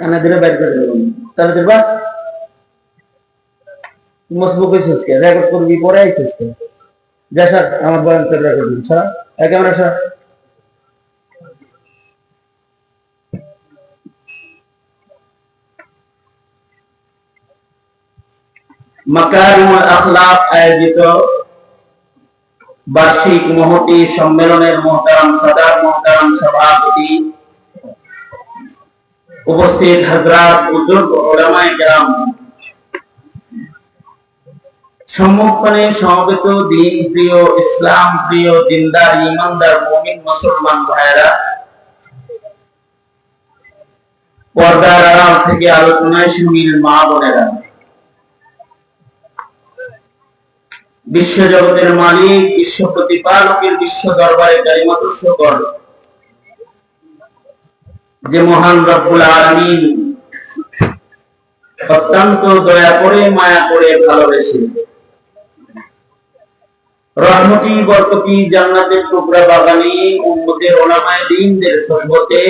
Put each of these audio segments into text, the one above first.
কানে ধরে বাইর করে দেবেন তাহলে দেখবা মজবুত হয়েছে রেকর্ড করবি পরে আইছিস যা স্যার আমার বয়ান করে রেকর্ড দিন স্যার ক্যামেরা স্যার মাকারিমুল আখলাক আয়োজিত বার্ষিক মহতি সম্মেলনের মোহতারাম সাদার মোহতারাম সভাপতি উপস্থিত হযরত বুজুর্গ উলামায়ে কেরাম সম্মুখে সমবেত দ্বীন প্রিয় ইসলাম প্রিয় দিনদার ঈমানদার মুমিন মুসলমান ভাইরা পর্দার আড়াল থেকে আলোচনায় শামিল মা বোনেরা বিশ্ব জগতের মালিক বিশ্ব প্রতিপালকের বিশ্ব দরবারে কালিমাত শুকর যে মহান রব্বুল আলামিন অত্যন্ত দয়া করে মায়া করে ভালোবেসে রহমতি বরকতি জান্নাতের টুকরা বাগানে উম্মতের উলামায়ে দ্বীনদের সুহবতে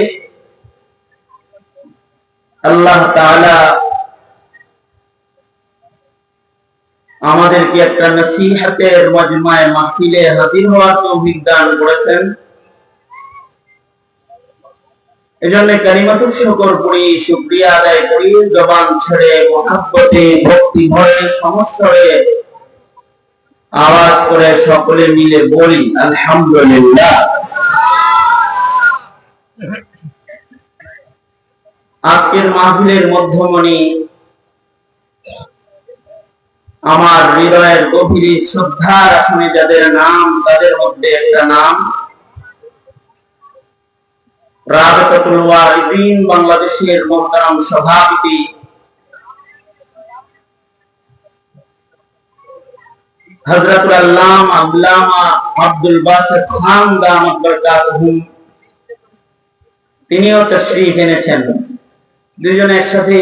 আল্লাহ তাআলা আমাদেরকে একটা নসিহতের মজমায়ে মাহফিলে হাজির হওয়ার তৌফিক দান করেছেন। এজন্য কালিমাতুশ শুকর পড়ি শুকরিয়া আদায় করি জবান ছেড়ে মহব্বতে ভক্তি ভরে সমস্বরে আওয়াজ করে সকলে মিলে বলি আলহামদুলিল্লাহ। আজকের মাহফিলের মধ্যমণি আমার হৃদয়ের গভীর শ্রদ্ধার আসনে যাদের নাম তাদের মধ্যে একটা নাম রাবেতাতুল ওয়ারিদিন বাংলাদেশের মোহতারাম সভাপতি হযরতুল আল্লামা আল্লামা আব্দুল বাসিত খান দামাত বরকাতুহুম তিনিও তাশরীফ এনেছেন। দুইজনে একসাথে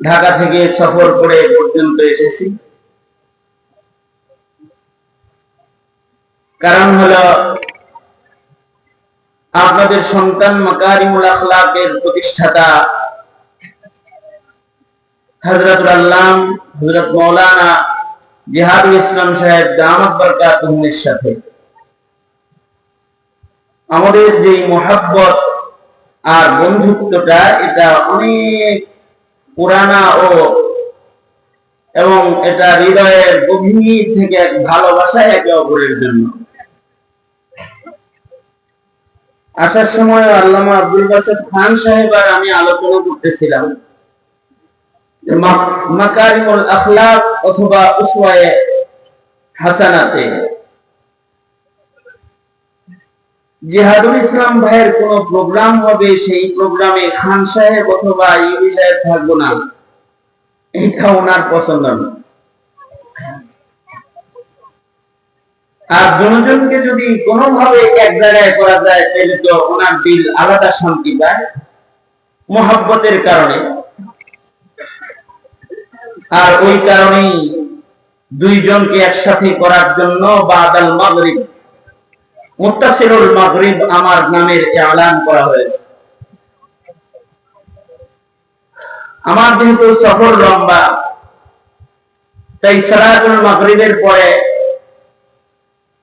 ঢাকা থেকে সফর করে পর্যন্ত এসেছি। কারণ হলো আপনাদের সন্তান মাকারিমুল আখলাকের প্রতিষ্ঠাতা হযরতুল আল্লামা হযরত মাওলানা জিহাদুল ইসলাম সাহেব দামাত বরকাতুহুমের সাথে আমাদের যে মহব্বত আর বন্ধুত্বটা এটা অনেক পুরানা এবং এটা হৃদয়ের গভীর থেকে এক ভালোবাসা একে অপরের জন্য। আসার সময় আল্লামা আব্দুল বাসিত খান সাহেব আর আমি আলোচনা করতেছিলাম মাকারিমুল আখলাক অথবা উসওয়ায়ে হাসানাতে জিহাদুল ইসলাম ভাইয়ের কোন প্রোগ্রাম হবে সেই প্রোগ্রামে খান সাহেব অথবা ইউবি সাহেব থাকবো না, এটা ওনার পছন্দ না। আর জনজনকে যদি কোনোভাবে এক জায়গায় করা যায় তাহলে তো ওনার দিল আলাদা শান্তি পায় মহব্বতের কারণে। আর ওই কারণেই দুইজনকে একসাথে করার জন্য বাদাল মাগরিব মুত্তাসিরুল মাগরিব আমার নামের এলান করা হয়েছে। আমার যেহেতু সফর লম্বা তাই সালাতুল মাগরিবের পরে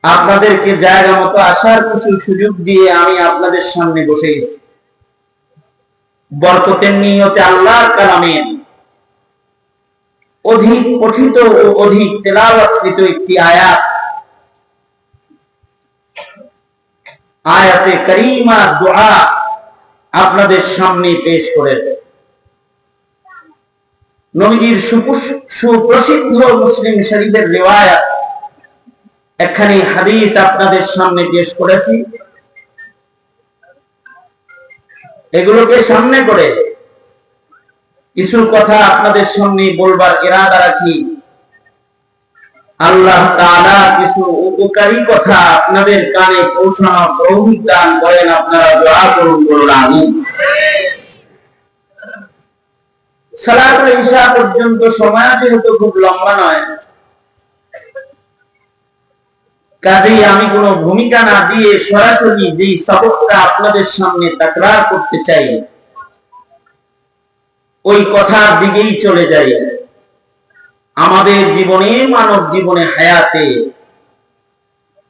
আপনাদেরকে জায়গা মতো আসার কিছু সুযোগ দিয়ে আমি আপনাদের সামনে বসে গেছি। বরকতের নিয়তে আল্লাহর কালামের অধিক পঠিত ও অধিক তেলাওয়াতকৃত একটি আয়াতে কারীমা দোয়া আপনাদের সামনে পেশ করেছে। নবীজির সুপ্রসিদ্ধ মুসলিম শরীফের রিওয়ায়াত একখানি হাদিস আপনাদের সামনে পেশ করেছি। এগুলোকে সামনে করে কিছু কথা আপনাদের সামনে বলবার ইরাদা রাখি। আল্লাহ তাআলা কিছু উপকারী কথা আপনাদের কানে পৌঁছানোর তৌফিক দান করেন। আপনারা দোয়া করুন, বলুন আমিন। সালাতুল ইশা পর্যন্ত সময় যেহেতু খুব লম্বা নয়, কাজেই আমি কোনো ভূমিকা না দিয়ে সরাসরি যেই সবকটা আপনাদের সামনে তাকরার করতে চাই ওই কথার দিকেই চলে যাই। আমাদের জীবনে, মানব জীবনে, হায়াতে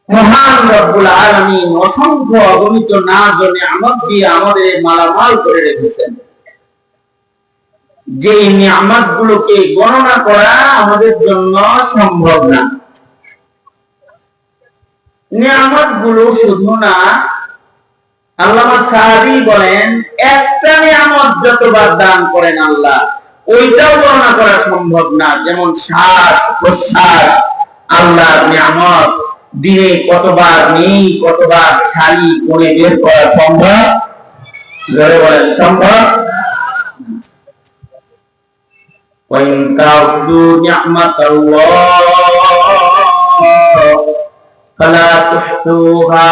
মহান রব্বুল আলামিন অসংখ্য অগণিত নাজ ও নিয়ামত দিয়ে আমাদের মালামাল করে রেখেছেন। যে নিয়ামত গুলোকে গণনা করা আমাদের জন্য সম্ভব না। নিয়ামত গুলো শুধু না, আল্লামা সাহাবী বলেন, একটা নিয়ামত যতবার দান করেন আল্লাহ, ওইটাও গণনা করা সম্ভব না। যেমন শ্বাস প্রশ্বাস, আল্লাহর নিয়ামত, দিনে কতবার নেই কতবার ছাড়ি করে বের করা সম্ভব? জোরে বলেন, সম্ভব? ওয়াইন তাউদু নি'মাতাল্লাহ ফালা তুহসুহা।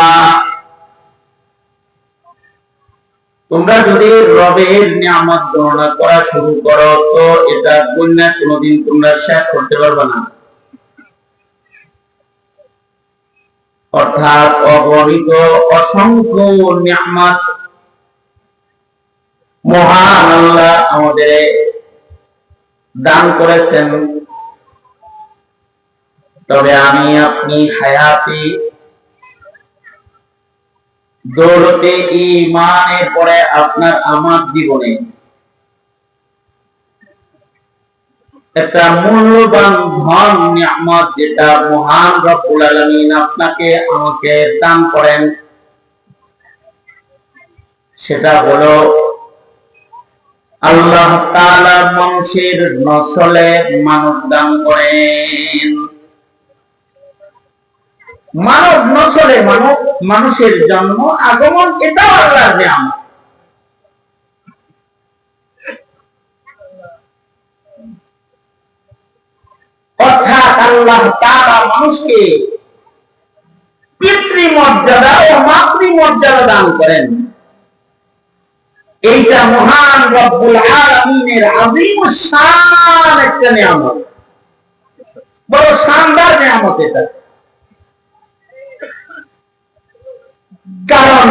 তোমরা যদি রবের নিয়ামত গণনা করা শুরু করো, তো এটা গুণনা কোনোদিন তোমরা শেষ করতে পারবে না। অর্থাৎ অগণিত অসংখ্য নিয়ামত মহান আল্লাহ আমাদের দান করেছেন। তবে আমি আপনি হায়াতে দৌলতে ঈমানের পরে আপনার আমার জীবনে একটা মূল্যবান ধন নিয়ামত, যেটা মহান রব্বুল আলামিন আপনাকে আমাকে দান করেন, সেটা হলো আল্লাহ তাআলা মানুষের নসলে মানব দান করেন। মানব নসলে মানুষের জন্ম আগমন, এটাও আল্লাহর নিয়ামত। অর্থাৎ আল্লাহ তাআলা মানুষকে পিতৃমর্যাদা ও মাতৃমর্যাদা দান করেন। এইটা মহান রব্বুল আলামিনের আযীম শান একটা নিয়ামত, বড় শানদার নিয়ামত এটা। কারণ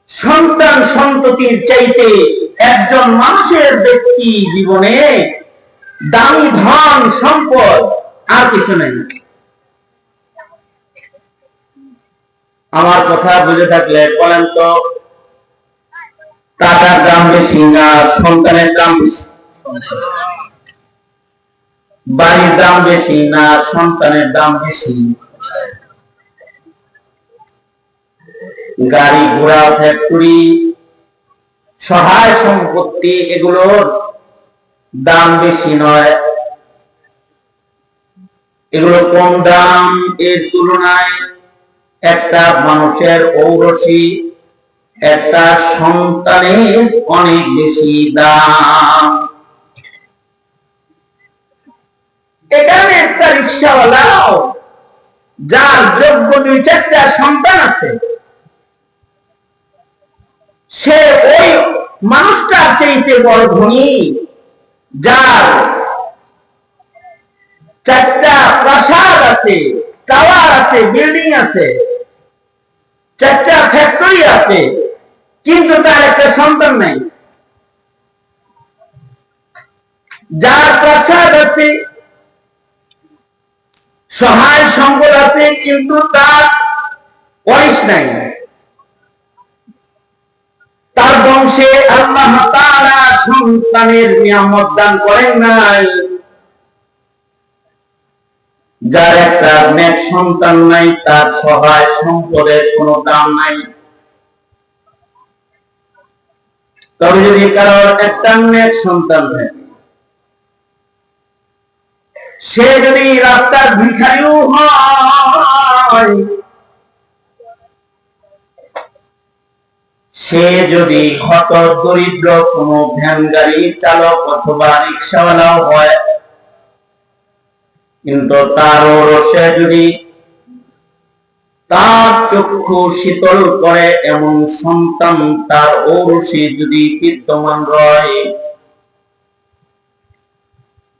সন্তান সন্ততির চাইতে একজন মানুষের ব্যক্তি জীবনে দামি ধন সম্পদ আর কিছু নেই। আমার কথা বুঝে থাকলে বলেন তো, টাকার দাম বেশি না সন্তানের দাম বেশি? বাড়ির দাম বেশি না সন্তানের দাম বেশি? গাড়ি ঘোড়া ফ্যাক্টরি সহায় সম্পত্তি, এগুলোর দাম বেশি নয়, এগুলো কম দাম। এর তুলনায় একটা মানুষের ঔরসী, একটা সন্তানের অনেক বেশি দাম। এখানে একটা রিক্সাওয়ালাও যার যোগ্য 2-4টা সন্তান আছে, সে ওই মানুষটার চাইতে বড় ধনী, যার 4টা প্রাসাদ আছে, টাওয়ার আছে, বিল্ডিং আছে, 4টা ফ্যাক্টরি আছে, কিন্তু তার একটা সন্তান নাই। যার প্রাসাদ আছে, সহায় সম্পদ আছে, কিন্তু তার ওয়ারিশ নাই। তার বংশে আল্লাহ তাআলা সন্তানের নিয়ামত দান করেন নাই। যার একটা নেক সন্তান নাই, তার সহায় সম্পদের কোনো দাম নাই। তবে যদি কারোর একটা নেক সন্তান থাকে, সে যদি রাস্তার ভিখারিও হয়, সে যদি হত দরিদ্র কোনো ভ্যান গাড়ি চালক অথবা রিক্সাওয়ালাও হয়, কিন্তু তার ওরসে যদি তার চক্ষু শীতল করে এমন সন্তান তার ঔরসে যদি বিদ্যমান রয়,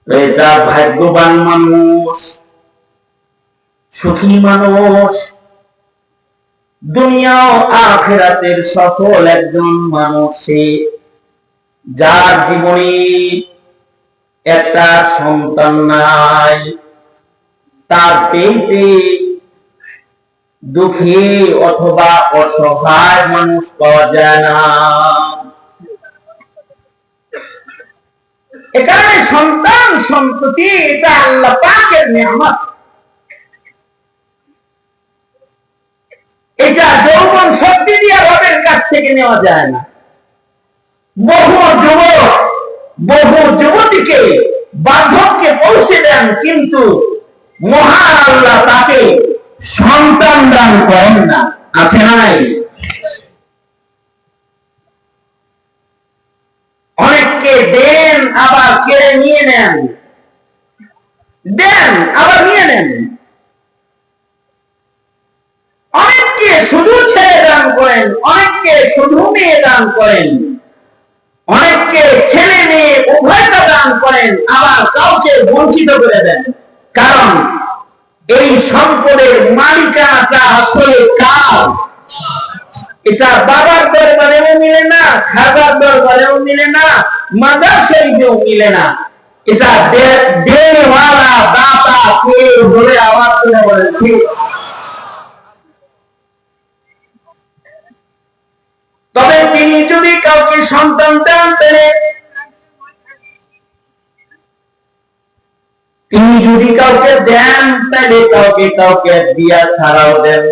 এটা ভাগ্যবান মানুষ, সুখী মানুষ, দুনিয়া ও আখিরাতের সফল একজন মানুষ। যার জীবনে একটা সন্তান নাই, তার চেয়ে দুঃখী অথবা অসহায় মানুষ পাওয়া যায় না। এখানে সন্তান সন্ততি এটা আল্লাহ পাকের নিয়ামত। এটা যৌবন শক্তি দিয়ে রবের কাছ থেকে নেওয়া যায় না। বহু যুবক বহু যুবতীকে বার্ধক্যে পৌঁছে দেন, কিন্তু মহান আল্লাহ তাকে সন্তান দান করেন না। আছে নাই? অনেককে দেন আবার কেড়ে নিয়ে নেন, দেন আবার নিয়ে নেন। অনেককে শুধু ছেলে দান করেন, অনেককে শুধু মেয়ে দান করেন, অনেককে ছেলে মেয়ে উভয়টা দান করেন, আবার কাউকে বঞ্চিত করে দেন। কারণ এই সম্পদের মালিকানাটা আসলে কার? এটা বাবার দরবারেও মিলে না, খাজার দরবারেও মিলে না, মাদার শরীফেও মিলে না। এটা দেওয়ালা দাতা কে ধরে আওয়াজ করে বলেন ঠিক। তবে তিনি যদি কাউকে সন্তান দেন, তিনি যদি কাউকে দেন তাহলে কাউকে কাউকে দিয়া ছাড়াও দেন।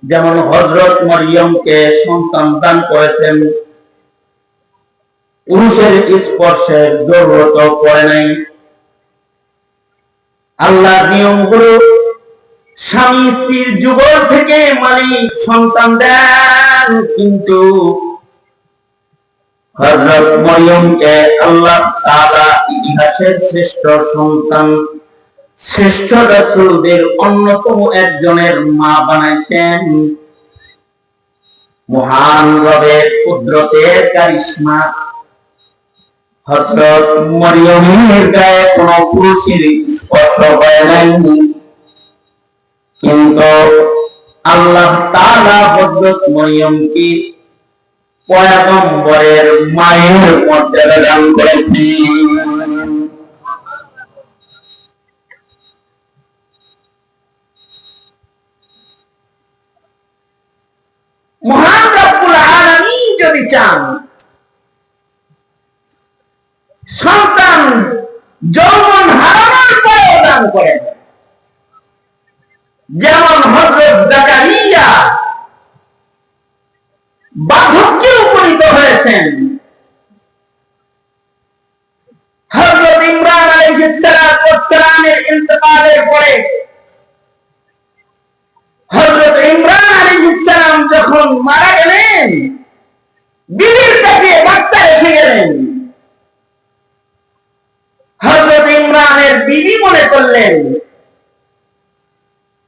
যেমন হযরত মরিয়মকে সন্তান দান করেছেন, পুরুষের স্পর্শের জরুরত পড়ে নাই। আল্লাহর নিয়ম হলো স্বামী স্ত্রীর যুগল থেকে মালিক সন্তান দেন, কিন্তু হযরত মরিয়মকে আল্লাহ তাআলা ইতিহাসের শ্রেষ্ঠ সন্তান, শ্রেষ্ঠ রাসূলদের অন্যতম একজনের মা বানাইতেন। মহান রবের কুদরতের কারিশমা, হযরত মরিয়মের গায়ে কোনো পুরুষের স্পর্শ হয় নাই, কিন্তু আল্লাহ তাআলা হযরত মরিয়মকে পয়গম্বরের মায়ের মর্যাদা দান করেছেন। মহান রব্বুল আলামিন যদি চান সন্তান যৌবন হারানোর পরেও দান করেন। যেমন হযরত জাকারিয়া বার্ধক্যে উপনীত হয়েছেন, হযরত ইমরান আলাইহিস সালামের ইন্তেকালের পরে হযরত ইমরান আলাইহিস সালাম যখন মারা গেলেন, বিবির কাছে বার্তা রেখে গেলেন। হযরত ইমরানের বিবি মনে করলেন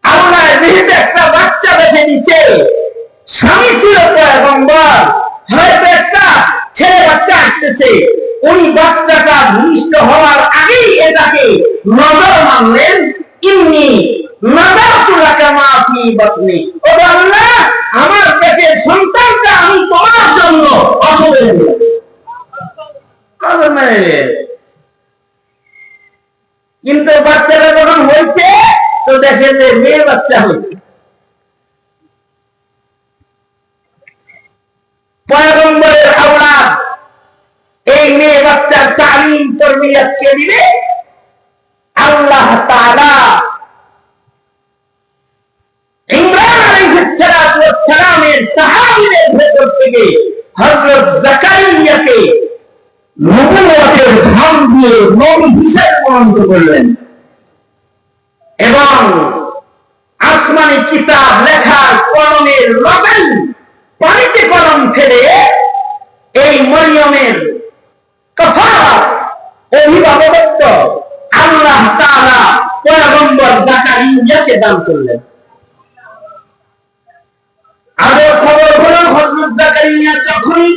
আল্লাহ যেহেতু একটা বাচ্চা বেঁচে দিচ্ছে, স্বামী ছিল পয়গম্বর, হয়তো একটা ছেলে বাচ্চা আসতেছে, ওই বাচ্চাটা ভূমিষ্ঠ হওয়ার আগেই এটাকে নজর মানলেন। ইন্নী নাযারতু লাকা মা ফী বাতনি, ও আল্লাহ আমার পেটের সন্তানটা আমি তোমার জন্য অসুবিধা দিলাম। কিন্তু বাচ্চাটা যখন হয়েছে তো দেখে যে মেয়ে বাচ্চা হয়েছে। পয়গম্বরের আওলাদ এই মেয়ে বাচ্চার তালিম তরবিয়ত কে দিবে? আল্লাহ তাআলা ইমরান আলাইহিস সালামের সাহাবীদের ভেতর থেকে হযরত জাকারিয়াকে নবুয়তের ধন দিয়ে নবী হিসেবে মনোনীত করলেন, এবং আসমানি কিতাব লেখার কলমের রবেন পানিতে কলম ফেলে এই মরিয়মের কাফারাত অভিভাবকত্ব আল্লাহ তাআলা পয়গম্বর জাকারিয়াকে দান করলেন। আরো খবর হলো হযরত জাকারিয়া যখনই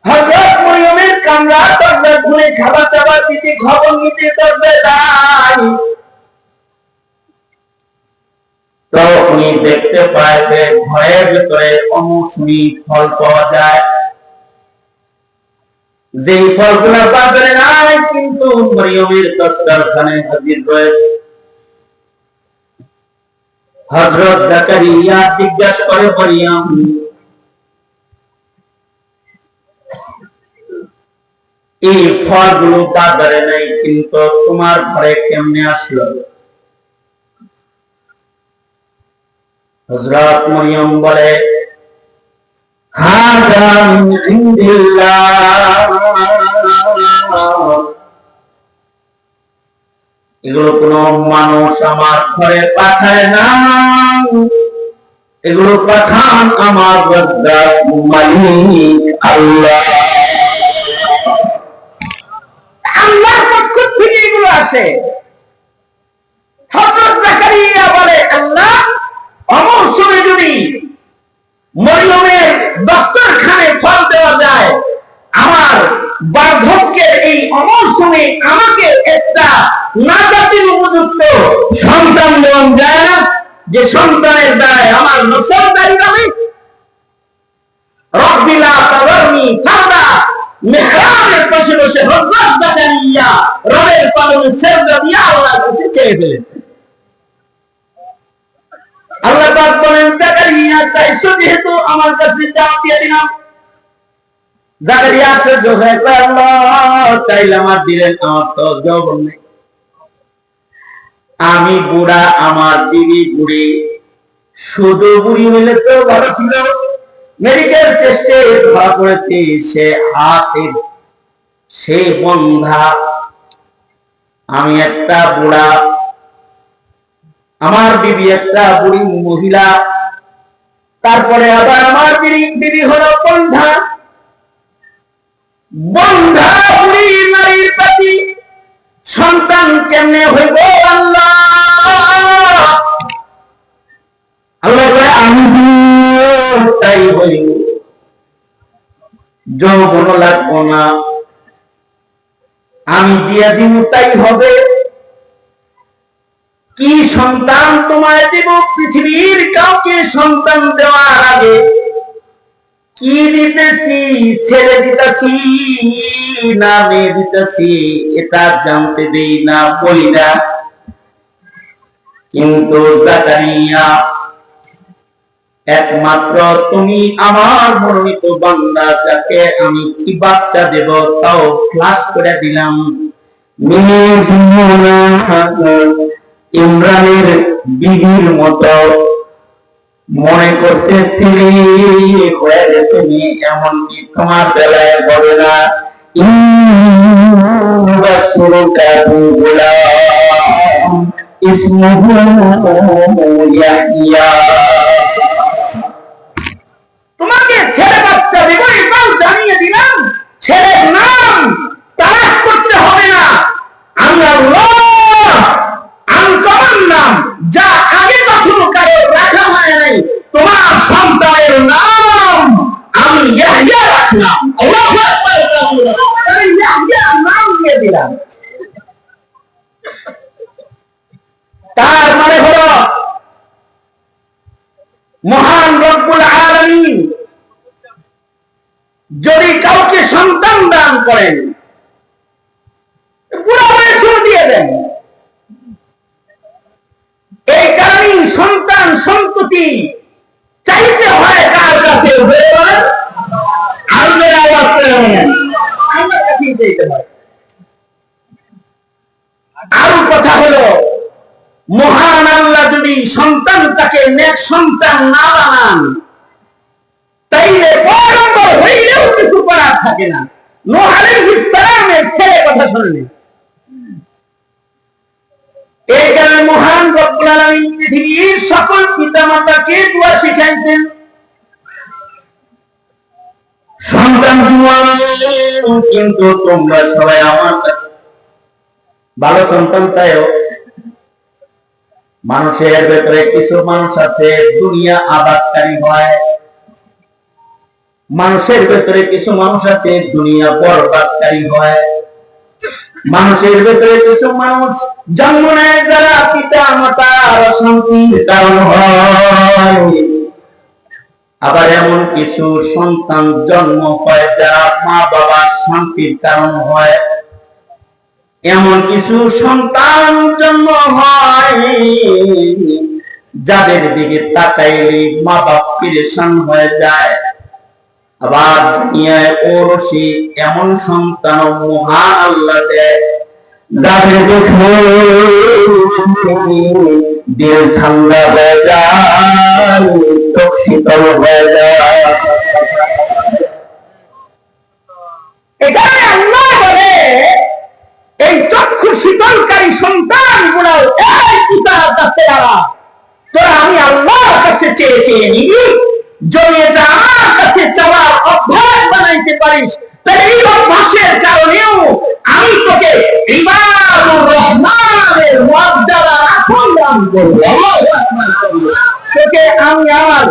হযরত মরিয়মের কামরা দরজা খুলে খাবার দাবার দিতে খবর নিতে দরজায় যায়, তখনই দেখতে পায় যে ঘরের ভিতরে অমৌসুমী ফল পাওয়া যায়। যে ফলগুলো বাজারে নাই কিন্তু মরিয়মের দস্তরখানায় হাজির রয়েছে। হযরত জাকারিয়া জিজ্ঞাসা করে, মরিয়ম, এই ফলগুলো বাজারে নাই কিন্তু তোমার ঘরে কেমনে আসলো? হযরত মরিয়ম বলে, হাযা মিন ইনদিল্লাহ, এগুলো কোনো মানুষ আমার ঘরে পাঠায় না, এগুলো পাঠান আমার রাজ্জাক মালিক আল্লাহ। আল্লাহর পক্ষ থেকে এগুলো আসে। হযরত জাকারিয়া বলে, আল্লাহ, অমৌসুমে যদি মরিয়মের দস্তরখানে ফল দেওয়া যায়, আমার বার্ধক্যের এই অমৌসুমে আমাকে একটা নাজাতের উপযুক্ত সন্তান দেওয়া যায় না, যে সন্তানের দ্বারাই আমার নসলদারি হবে। রব্বিলা তাওয়ারনি ফাদা, মেহরাবের পাশে বসে হযরত জাকারিয়া রবের পালনে সেজদা দিয়ে আল্লাহর কাছে চেয়ে ফেলেছেন। আল্লাহ পাক বলেন, জাকারিয়া চাইছো যেহেতু আমার কাছে চাপ দিয়ে দিলাম। জাকারিয়া আশ্চর্য হয়ে কয়, আল্লাহ চাইলাম আর দিলেন, আমার তো যৌবন নেই, আমি বুড়া, আমার বিবি বুড়ি। শুধু বুড়ি হইলে তো ভালো ছিল। মেডিকেল টেস্টে ধরা পড়েছে সে হাতের, সে বন্ধা। আমি একটা বুড়া, আমার বিবি একটা বুড়ি মহিলা, তারপরে আবার আমার বিবি হলো বন্ধা। বন্ধা বুড়ি নারীর প্রতি সন্তান কেমনে হইব? আল্লাহ আল্লাহ আমি তাই হইব, যৌবন লাগবো না, আমি দিয়া দিব তাই হবে। কি সন্তান তোমায় দেব? পৃথিবীর কাউকে সন্তান দেওয়ার আগে কি দিতেছি, ছেড়ে দিতেছি না মেয়ে দিতেছি, এটা জানতে দেই না, বলি না। কিন্তু জাকারিয়া, একমাত্র তুমি আমার মনোনীত বান্দা, যাকে আমি কি বাচ্চা দেব তাও ক্লাস করে দিলাম। ইমরানের বিবির মতো মনে করছে ছেলে হয়ে গেছে, এমনকি তোমার বেলায় বলে না তোমাকে ছেলে বাচ্চা দেব, এটাও জানিয়ে দিলাম। ছেলের নাম তালাশ করতে হবে না, আমি আল্লাহ আনকমন নাম, যা আগে কখনো কারো রাখা হয় নাই। তোমার সন্তানের নাম আমি ইয়াহইয়া রাখলাম। আল্লাহু আকবার, আমি ইয়াহইয়া নাম দিয়ে দিলাম। তার মানে হলো মহান রব্বুল আলামিন যদি কাউকে সন্তান দান করেন, পুরো বয়সও দিয়ে দেন। এই কারণেই সন্তান সন্ততি চাইতে হয় কার কাছে? আল্লাহর আওয়াজ করে বলেন, আল্লাহর কাছেই চাইতে হয়। আরো কথা হলো, মহান আল্লাহ যদি সন্তানটাকে নেক সন্তান না বানান, তাইলে পয়গম্বর হইলেও কিছু করার থাকে না। নূহ আলাইহিস সালামের ছেলে কথা শুনলেন। এই কারণে মহান রব্বুল আলামিন পৃথিবীর সকল পিতামাতাকে দোয়া শিখাইছেন, সন্তান দোয়া। কিন্তু তোমরা সবাই আমার ভালো সন্তান চাইও। মানুষের ভেতরে কিছু মানুষ আছে দুনিয়া আবাদকারী হয়, মানুষের ভেতরে কিছু মানুষ আছে দুনিয়া বরবাদকারী হয়। মানুষের ভেতরে কিছু মানুষ জন্ম নেয় যারা পিতা মাতার অশান্তির কারণ হয়। আবার এমন কিছু সন্তান জন্ম হয় যারা মা বাবার শান্তির কারণ হয়। এমন কিছু সন্তান জন্ম হয় যাদের দিকে তাকাইলে মা বাপ পেরেশান হয়ে যায়। আবার দুনিয়ায় ওরসি এমন সন্তান মহান আল্লাহ দেয় যাদের দেখে দিল ঠান্ডা হয়ে যায়, চোখ শীতল হয়ে যায়। এখানে আল্লাহ বলে এই চক্ষু শীতলকারী সন্তান গুলো তোরা আমি আল্লাহর কাছে চেয়ে চেয়ে নিবি। যদি এটা আমার কাছে চাওয়ার অভ্যাস বানাইতে পারিস তাহলে এই অভ্যাসের কারণেও আমি তোকে ইবাদুর রহমানের মর্যাদা আসন দান করব। তোকে আমি আমার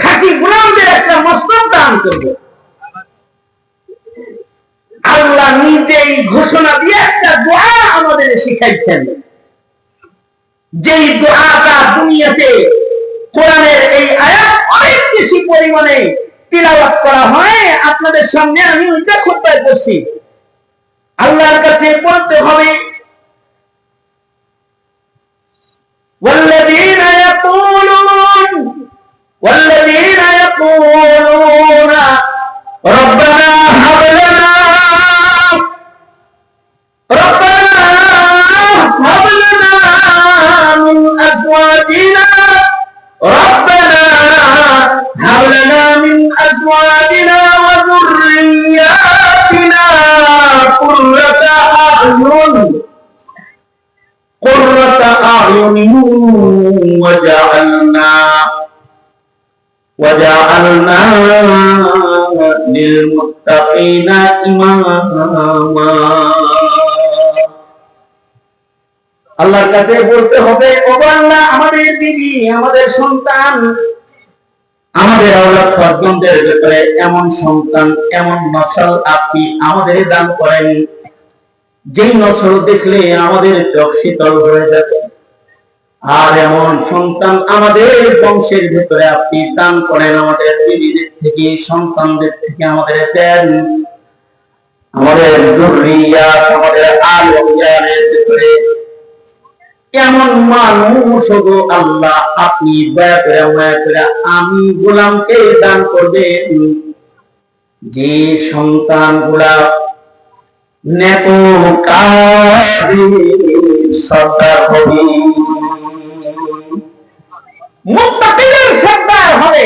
খাঁটি গোলামদের একটা মস্তক দান করব। আল্লাহ নিজেই ঘোষণা দিয়ে একটা দোয়া আমাদের শিখাইছেন, যেই দোয়াটা দুনিয়াতে কোরআনের এই আয়াত অনেক বেশি পরিমাণে তিলাওয়াত করা হয়। আপনাদের সামনে আমি ওইটা খুতবায় পড়ছি। আল্লাহর কাছে বলতে হবে والذين يقولون ربنا هب لنا من أزواجنا قرة أعين وجعلنا للمتقين إماما। আল্লাহর কাছে বলতে হবে, ও আল্লাহ আমাদের বিবি, আমাদের সন্তান, আমাদের আওলাদ ফারজানদের ব্যাপারে এমন সন্তান, এমন নসল আপনি আমাদের দান করেন যেই নসল দেখলে আমাদের চোখ শীতল হয়ে যাবে। আর এমন সন্তান আমাদের বংশের ভেতরে আপনি দান করেন, আমাদের বিবিদের থেকে, সন্তানদের থেকে আমাদের দেন। আমাদের যুররিয়াত, আমাদের আল-ওলিয়াদের ভেতরে এমন মানুষ গো আল্লাহ আপনি দয়া করে আমি গোলামকে দান করবেন, যে সন্তান গুলা নেককারী সরদার হবে, মুত্তাকিদের সরদার হবে,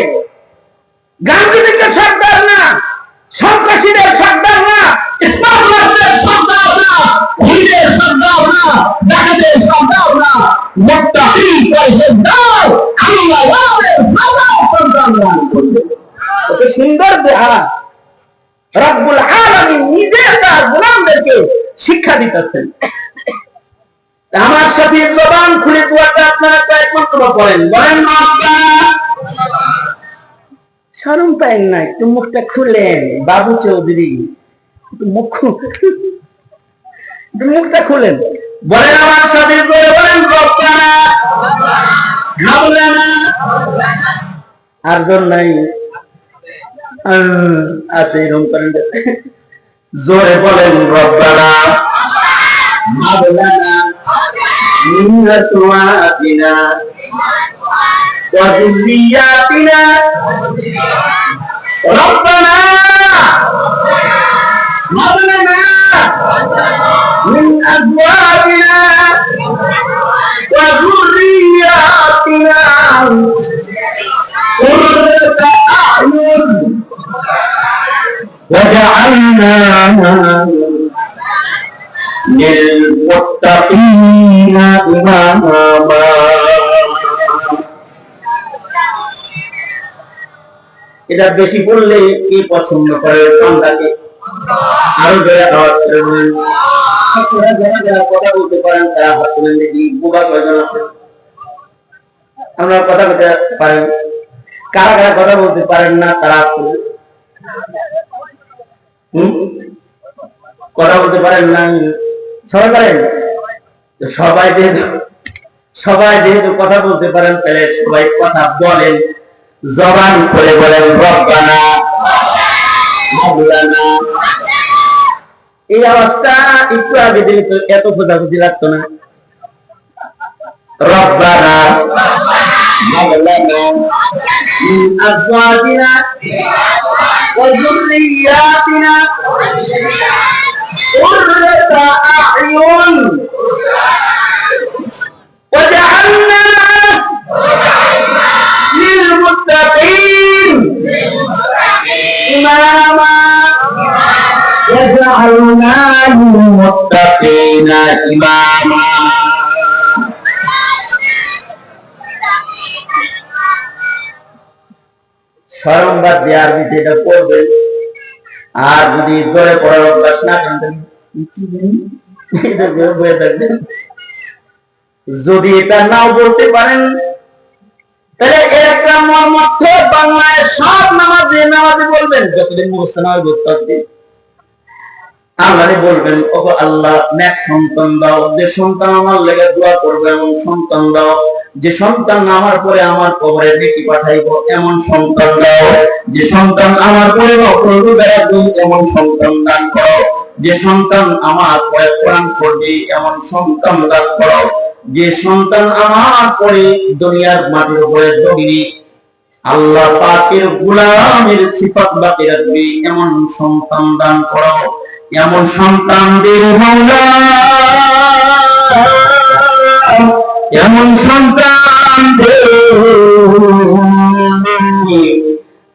গান্ধীদের সরদার না, সন্ত্রাসীদের সরদার না, ইসলামীদের সরদার না, ভুলের সরদার না, ডাকাতের সরদার না, মুত্তাকি পরহেজগার আল্লাহর সরদার দান করবে। কত সুন্দর দোয়া রব্বুল আলামিন নিজে তার গোলামদেরকে শিক্ষা দিতেছেন। আমার সাথে জবান খুলে দোয়াটা আপনারা কয়েক মন্তব্য করেন, বলেন শরম পাইন না, একটু মুখটা খুলেন বাবু চৌধুরী, মুখটা খুলেন, বলেন আমার সাথে বলেন রব্বানা হাব লানা। আর জন নাই জোরে বলেন রব্বানা হাব লানা মিন আজওয়াজিনা ওয়া যুররিয়াতিনা রব্বানা হাব লানা মিন আজওয়াজিনা ওয়া যুররিয়াতিনা কুররাতা আ'য়ুন وجعلنا للمتقين إماما। এটা বেশি বললে কি পছন্দ করে সন্তানকে আরো যারা আওয়াজ করেন, যারা কথা বলতে পারেন তারা হাত তুলেন দেখি। বোবা কয়জন আছে? আমরা কথা বলতে পারেন, কারা কারা কথা বলতে পারেন না তারা কথা বলতে পারেন না? সবাই পারেন? সবাই যেহেতু কথা বলতে পারেন তাহলে সবাই কথা বলেন। জবান করে বলেন রব্বানা মাওলানা। এই আওয়াজটা একটু আগে দিলে তো এত খোঁজাখুঁজি লাগতো না। রব্বানা মাওলানা মিন আজওয়াজিনা ওয়া যুররিয়াতিনা কুররাতা আ'য়ুন ওয়াজআলনা লিল মুত্তাকিন ইমামা ওয়াজআলনা লিল মুত্তাকিনা ইমামা। সরম্বাদ দিয়ে আরবিতে এটা পড়বেন, আর যদি জোরে পড়ার অভ্যাস না করেন যদি এটা নাও বলতে পারেন, তাহলে এর একটা মর্মার্থ বাংলায় সব নামাজে বলবেন, যতদিন মুখস্থ না হয় ততদিন আল্লাহরে বলবেন, ওগো আল্লাহ নেক সন্তান দাও, যে সন্তান আমার লেগে দোয়া করবে এমন সন্তান দাও, যে সন্তান আমার পরে আমার কবরে নেকি পাঠাইবো এমন সন্তান দাও, যে সন্তান আমার পরে অপরাধী বেড়াবো এমন সন্তান দান করো, যে সন্তান আমার পরে কোরআন পড়বে এমন সন্তান দান করো, যে সন্তান আমার পরে দুনিয়ার মাটির উপরে জমিনে আল্লাহ পাকের গোলামের সিফাত বাকি রাখবে এমন সন্তান দান করো। এমন সন্তানদের মাওলা, এমন সন্তানদের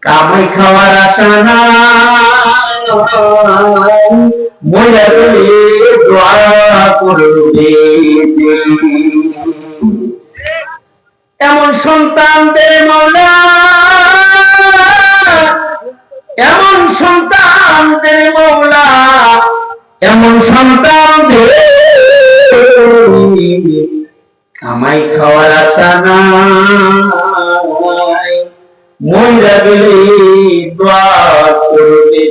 কামাই খাওয়ার আশা নাই, মইরা গেলে দোয়া করবে। এমন সন্তানদের মাওলা, এমন সন্তানদের মাওলা, এমন সন্তানদের কামাই খাওয়ার আশা নাই, মইরা গেলে দোয়া করবে।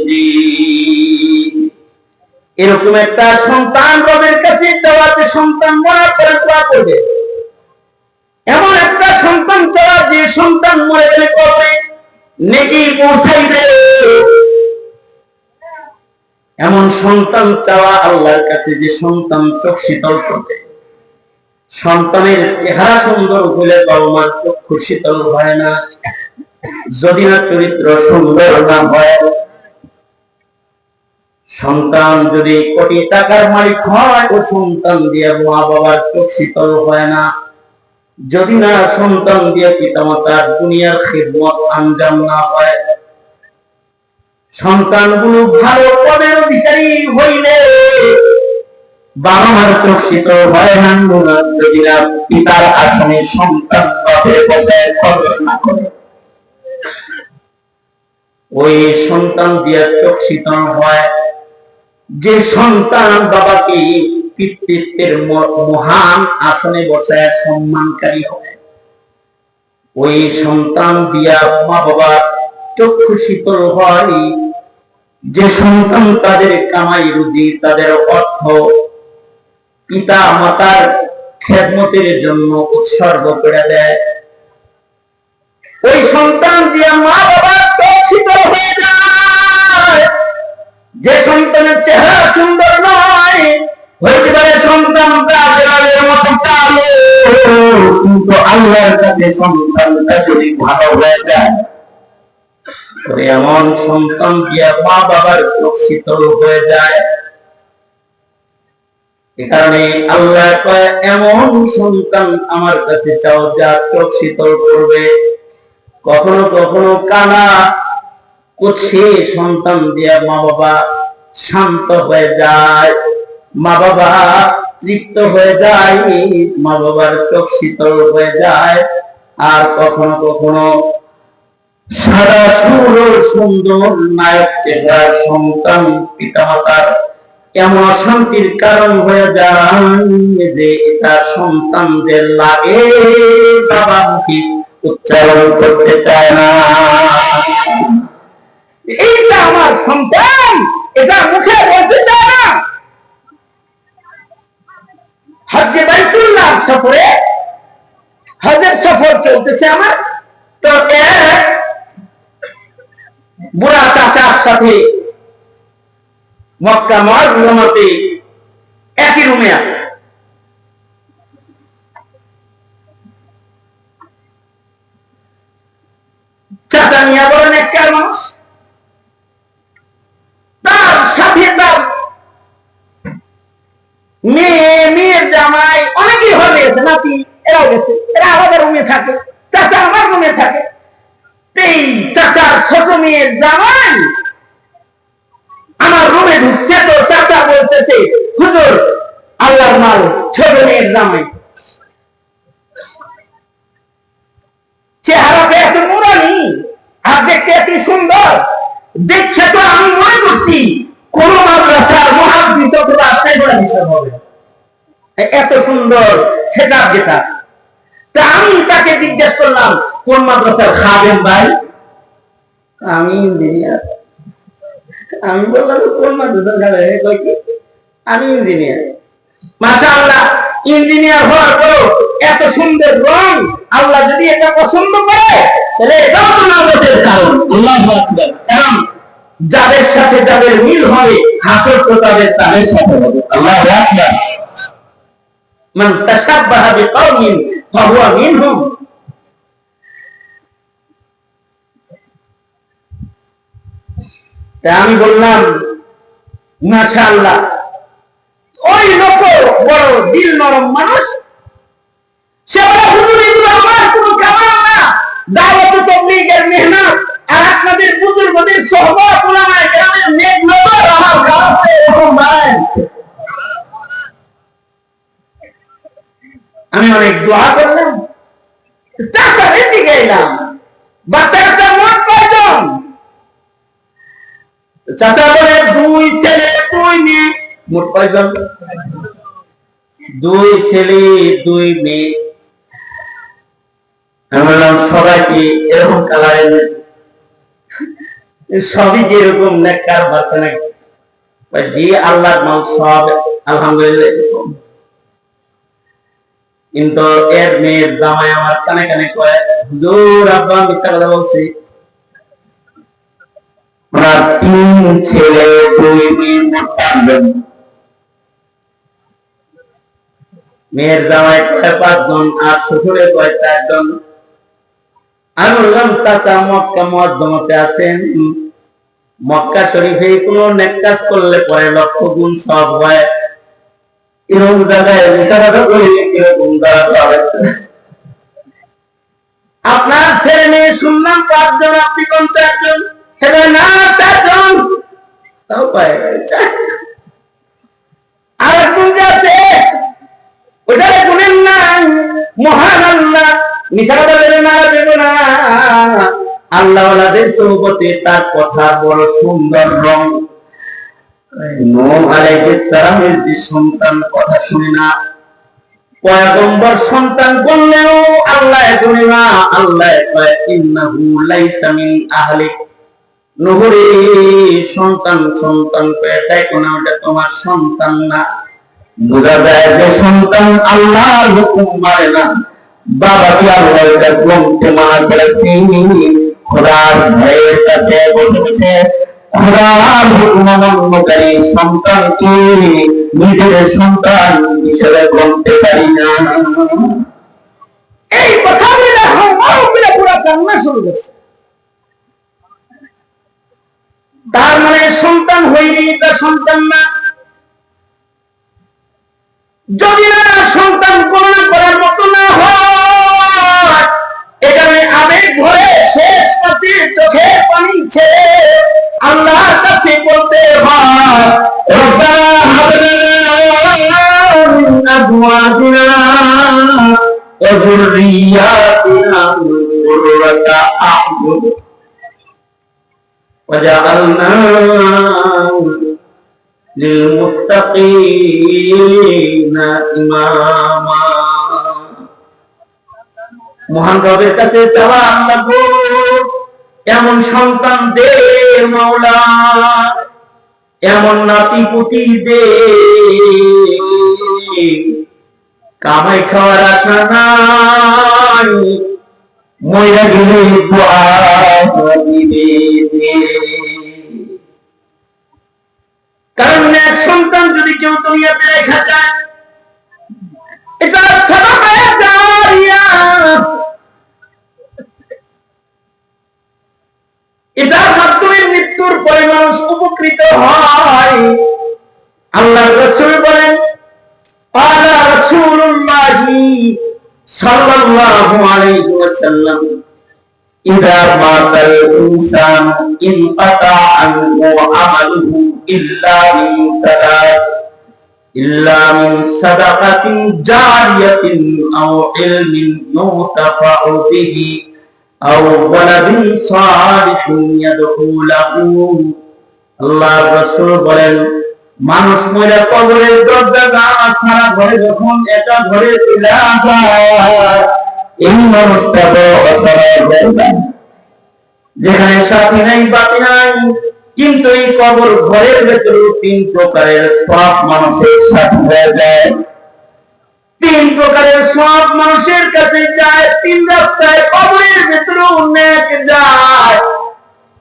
এরকম একটা সন্তান রবের কাছে চাওয়া, যে সন্তান মরার পরে দোয়া করবে, এমন একটা সন্তান চাওয়া যে সন্তান মরে গেলে করবে নেকি পৌঁছাইবে, এমন সন্তান চাওয়া আল্লাহর কাছে যে সন্তান চোখ শীতল করবে। সন্তানের চেহারা সুন্দর হলে বাবা মার চক্ষু শীতল হয় না, যদি না চরিত্র সুন্দর না হয়। সন্তান যদি কোটি টাকার মালিক হয়, ও সন্তান দিয়ে মা বাবার চোখ শীতল হয় না, যদি না সন্তান দিয়ে পিতামাতার দুনিয়ার খিদমত আঞ্জাম না হয়। সন্তানগুলো ভালো পদের অধিকারী হইলে বাবা মার চোখ শীতল হয় না, যদি না পিতার আসনে সন্তান ভাবে বসায় কদর না করে। ওই সন্তান দিয়ে চোখ শীতল হয় যে সন্তান বাবাকে পিতৃত্বের মহান আসনে বসায় সম্মানকারী হয়। ওই সন্তান দিয়া মা বাবা চক্ষু শীতল হয় যে সন্তান তাদের কামাই রুজি, তাদের অর্থ পিতা মাতার খেদমতের জন্য উৎসর্গ করে দেয়। ওই সন্তান দিয়া মা বাবা চোখ শীতল হয়ে যায়। যে সন্তানের চেহারা সুন্দর নয়, হইতে পারে সন্তান তাদের মতো কালো, কিন্তু আল্লাহর কাছে সন্তানটা যদি ভালো হয়ে যায়, এমন সন্তান দিয়া মা বাবার চোখ শীতল হয়ে যায়। এ কারণে আল্লাহ কয়, এমন সন্তান আমার কাছে চাও যা চোখ শীতল করবে। কখনো কখনো কানা কুৎসি সন্তান দিয়া মা বাবা শান্ত হয়ে যায়, মা বাবা তৃপ্ত হয়ে যায়, মা বাবার চোখ শীতল হয়ে যায়। আর কখনো কখনো সাদা সুর সুন্দর নায়ক চেহারার সন্তান পিতামাতার এমন শান্তির কারণ হয়ে যায় যে এটা সন্তানদের লাগে বাবা মুখী উচ্চারণ করতে চায় না। এইটা আমার সন্তান, এটা মুখে বলতে চায় না। হজ্জে বাইতুল্লাহ সফরে, হজের সফর চলতেছে আমার, তো এক বুড়া চাচার সাথে মক্কা মুকাররমাতে একই রুমে আছে। চাচা মিয়া বলেন নেককার মানুষ, তার সাথে তার মেয়ের জামাই অনেকেই হয়ে গেছে, নাতি এরাও গেছে, এরা আমাদের রুমে থাকে, চাচা আমার রুমে থাকে। এই চাচার ছোট মেয়ের জামাই আমার রুমে ঢুকছে, তো চাচা বলতেছে হুজুর আল্লাহর মাল ছোট মেয়ের জামাই, চেহারাটা এত নুরানি আর দেখতে এত সুন্দর, দেখছে তো আমি মনে করছি কোন মাদ্রাসার মুহাদ্দিস অথবা সাইবরা হিসাব হবে, এত সুন্দর সেটা যেটা। তা আমি তাকে জিজ্ঞেস করলাম কোন মাদ্রাসার খাদেম ভাই? আমি ইঞ্জিনিয়ার। আমি বললাম কোন মাদ্রাসার খাদেম? কই কি আমি ইঞ্জিনিয়ার। মাশাআল্লাহ, ইঞ্জিনিয়ার হওয়ার পর এত সুন্দর রং, আল্লাহ যদি এটা পছন্দ করে তাহলে এটাও তো নাজাতের কারণ। আল্লাহু আকবার। কারণ যাদের সাথে যাদের মিল হবে হাসর তো তাদের সাথে হবে। আল্লাহু আকবার। মান তাশাব্বাহা বিকাওমিন ফাহুয়া মিনহুম। তা আমি বললাম মাশাআল্লাহ, ওই লোক বড় দিল নরম মানুষ, সে বলে হুজুর এগুলো আমার কোনো কামাল না, দাওয়াত তাবলীগের মেহনত আর আপনাদের বুজুর্গদের সোহবত উলামায়ে কেরামের নেক নজর আমার গায়ে এরকম নাই। আমি অনেক দোয়া করলাম, টাকা বেশি গেলাম, বাচ্চাটা মোট কয়জন? চাচা বলে 2 ছেলে 2 মেয়ে। মোট কয়জন? 2 ছেলে 2 মেয়ে। আমি বললাম সবাই কি এরকম কালারের? সবই কি এরকম নেককার বাচ্চা নাকি? জি আল্লাহর মাল সব আলহামদুলিল্লাহ এরকম। কিন্তু এর মেয়ের জামাই আমার কানে কানে কয় হুজুর আব্বা মিথ্যা কথা বলছি, ওনার 3 ছেলে 2 মেয়ে, মোট 5 জন। মেয়ের জামাই কয় 5 জন আর শ্বশুরে কয় 4 জন। আমি বললাম চাচা মক্কা মুআজ্জমাতে আছেন, মক্কা শরীফে কোনো নেক কাজ করলে পরে লক্ষ গুণ সওয়াব হয়, এরকম জায়গায় মিথ্যা বলে এরকম দাঁড়াতে হবে। আপনার ছেলে মেয়ে শুনলাম 5 জন, আপনি কোন 4 জন? না 4 জন। তাও পায় 4 জন। আর কোন আছে ওটারে শুনেন না, মহান আল্লাহ মিথ্যা কথা বলে না দেব না। আল্লাহ ওয়ালাদের সোহবতে তার কথা বড় সুন্দর রং। নূহ আলাইহিস সালামের যে সন্তান কথা শুনে না, পয়গম্বর সন্তান বললেও আল্লাহ শুনে না। আল্লাহ কয় ইন্নাহু লাইসা মিন আহলিক। নূহরে সন্তান সন্তান কয় দেখো না, ওটা তোমার সন্তান না। বোঝা যায় যে সন্তান আল্লাহর হুকুম মানে না। বাবা কি আল্লাহর হুকুমকে মানা করেছে? খোদার ভয়ের কাছে বসে বসে খোদার হুকুম অমান্যকারী সন্তানকে নিজের সন্তান হিসেবে গণতে পারি না। এই কথা বলে পুরা কান্না শুরু করছে। তার মানে সন্তান হয়নি, তার সন্তান না। যদি না সন্তান গণনা করার মতো না হয়, এখানে আবেগ ভরে শেষ রাতে চোখের পানি ছেড়ে আল্লাহর কাছে বলতে হয় রব্বানা হাব লানা মিন আজওয়াজিনা ওয়া যুররিয়াতিনা কুররাতা আ'য়ুন ওয়াজআলনা লিলমুত্তাকিনা ইমামা। মহান রবের কাছে চাওয়া, আল্লাহ গো এমন সন্তান দে মাওলা, এমন নাতিপুতি দে, কামাই খাওয়ার আশা নাই, মইরা গেলে দোয়া দিবে। কারণ এক সন্তান যদি কেউ দুনিয়াতে রেখা যায়, এটা সাদাকায়ে জারিয়া, এটার মাধ্যমে মৃত্যুর পরে মানুষ উপকৃত হয়। আল্লাহর রাসূল বলেন, ক্বালা রাসূলুল্লাহি সাল্লাল্লাহু আলাইহি ওয়াসাল্লাম, ইযা মাতাল ইনসানু ইনকাতা আনহু আমালুহু ইল্লা মিন সাদাকাতিন জারিয়াতিন আও ইলমিন ইউতাফাউ বিহি আও ওয়ালাদিন সালিহিন ইয়াদউ লাহু। আল্লাহর রাসূল বলেন, মানুষ মরে কবরের দরজা ছাড়া ঘরে যখন একটা ঘরে চলে যায়, এই মানুষটা বড় অসহায় হয়ে যায়, যেখানে সাথী নাই বাতি নাই, কিন্তু এই কবর ঘরের ভেতরে তিন প্রকারের সব মানুষের সাথী হয়ে যায়। তিন প্রকারের সব মানুষের কাছে যায়, তিন রাস্তায় কবরের ভেতরে নেক যায়।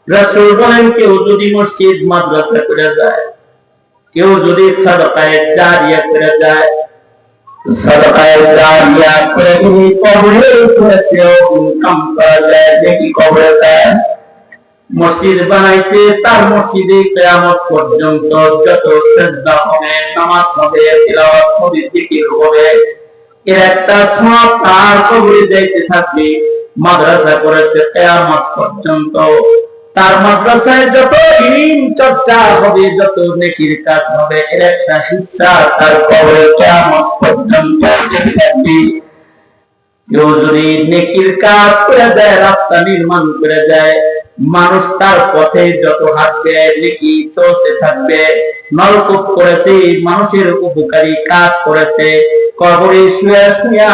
রাসূল বলেন, কেউ যদি মসজিদ মাদ্রাসা করে যায়, কেউ যদি সাদাকায়ে জারিয়া করে যায়, সাদাকায়ে জারিয়া করে কবরে ইনকাম করা যায়, দেখি কবরে যায়। মসজিদ বানাইছে, তার মসজিদে কিয়ামত পর্যন্ত যত সিজদা হবে, নামাজ হবে, তিলাওয়াত হবে, জিকির হবে, এর একটা সওয়াব তার কবরে যাইতে থাকবে। মাদ্রাসা করেছে, কিয়ামত পর্যন্ত তার মাদ্রাসায় যত ইলম চর্চা হবে, যত নেকির কাজ হবে, এর একটা হিস্সা তার কবরে কিয়ামত পর্যন্ত যেতে থাকবে। কেউ যদি নেকির কাজ করে দেয়, রাস্তা নির্মাণ করে দেয়, মানুষ তার পথে যত হাঁটবে নেকি চলতে থাকবে। নলকূপ করেছে, মানুষের উপকারী কাজ করেছে, কবরে শুয়ে শুয়ে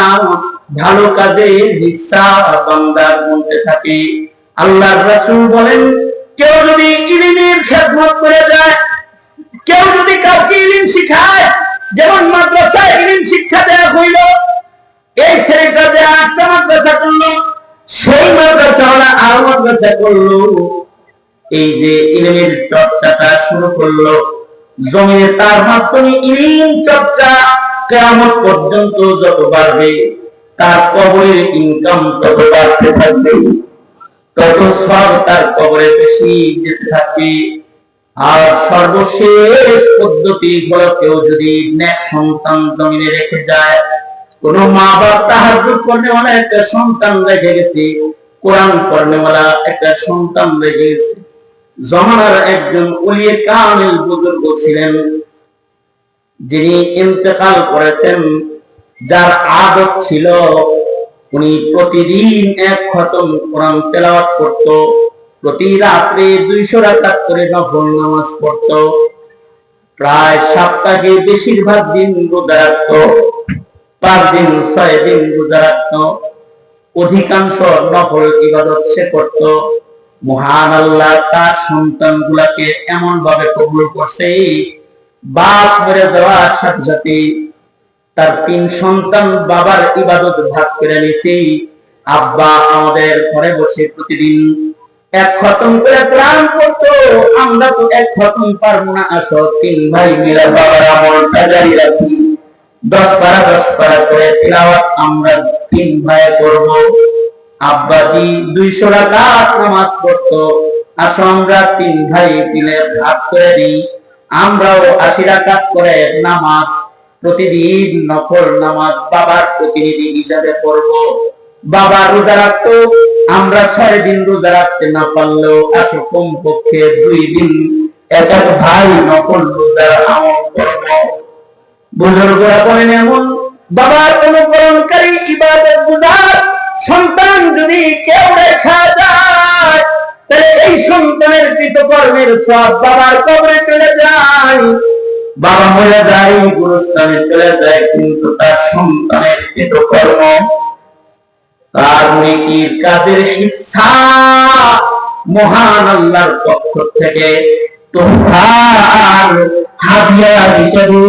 ভালো কাজের হিস্সা বান্দা গুনতে থাকে। আল্লাহর রাসূল বলেন, কেউ যদি ইলমের খেদমত করে যায়, কেউ যদি কাউকে ইলম শিখায়, যেমন মাদ্রাসায় ইলম শিক্ষা দেওয়া হইল, এই ছেলেটা যে একটা মাদ্রাসা করলো, সেই মাদ্রাসাওয়ালা আর মাদ্রাসা করলো, এই যে ইলমের চর্চাটা শুরু করলো, জমিনে তার মাধ্যমে ইলম চর্চা কিয়ামত পর্যন্ত যত বাড়বে, তার কবরের ইনকাম তত বাড়তে থাকবে, তত সব তার কবরে বেশি যেতে থাকবে। আর সর্বশেষ পদ্ধতি হলো, কেউ যদি নেক সন্তান জমিনে রেখে যায়, কোন মা বাপ তাহাজ্জুদ পড়নেওয়ালা একটা সন্তান রেখে গেছে, কোরআন পড়নেওয়ালা একটা সন্তান রেখে গেছে। জমানার একজন ওলিয়ে কামিল বুজুর্গ ছিলেন, যিনি ইন্তেকাল করেছেন, যার আদত ছিল উনি প্রতিদিন এক খতম কোরআন তেলাওয়াত করত, প্রতি রাত্রে 200 রাকাত করে নফল নামাজ পড়ত, প্রায় সপ্তাহে বেশিরভাগ দিন রোজা রাখত, 5 দিন 6 দিন রোজা রাখত, অধিকাংশ নফল ইবাদত সে করত। মহান আল্লাহ তার সন্তানগুলাকে এমন ভাবে কবুল করছে, বাপ মরে যাওয়ার সাথে সাথে তার 3 সন্তান বাবার ইবাদত ভাগ করে নিয়েছে। আব্বা আমাদের ঘরে বসে প্রতিদিন এক খতম করে কোরআন পড়তো, আমরা তো এক খতম পারবো না, আসো 3 ভাই মিলে বাবার আমলটা জারি রাখি, 10 পারা করে তিলাওয়াত আমরা 3 ভাই করব। আব্বাজি 200 রাকাত নামাজ পড়তো, আসো আমরা 3 ভাই মিলে ভাগ করে দিই, আমরাও 80 রাকাত করে নামাজ প্রতিদিন নফল নামাজ বাবার প্রতিনিধি হিসাবে পড়ব। বাবা রোজা রাখতো, আমরা 6 দিন রোজা রাখতে না পারলেও আসো কমপক্ষে 2 দিন এক এক ভাই নফল রোজার আমল করব। বুজুর্গরা বলেন, এমন বাবার অনুকরণকারী ইবাদত গুজার সন্তান যদি কেউ রেখা যায়, তাহলে এই সন্তানের কৃতকর্মের সব বাবার কবরে চলে যায়। বাবা মরে যায়, গুরুস্থানে চলে যায়, কিন্তু তার সন্তানের কৃতকর্ম, তার নেকির কাজের হিস্সা মহান আল্লাহর পক্ষ থেকে তোহার হাদিয়া হিসেবে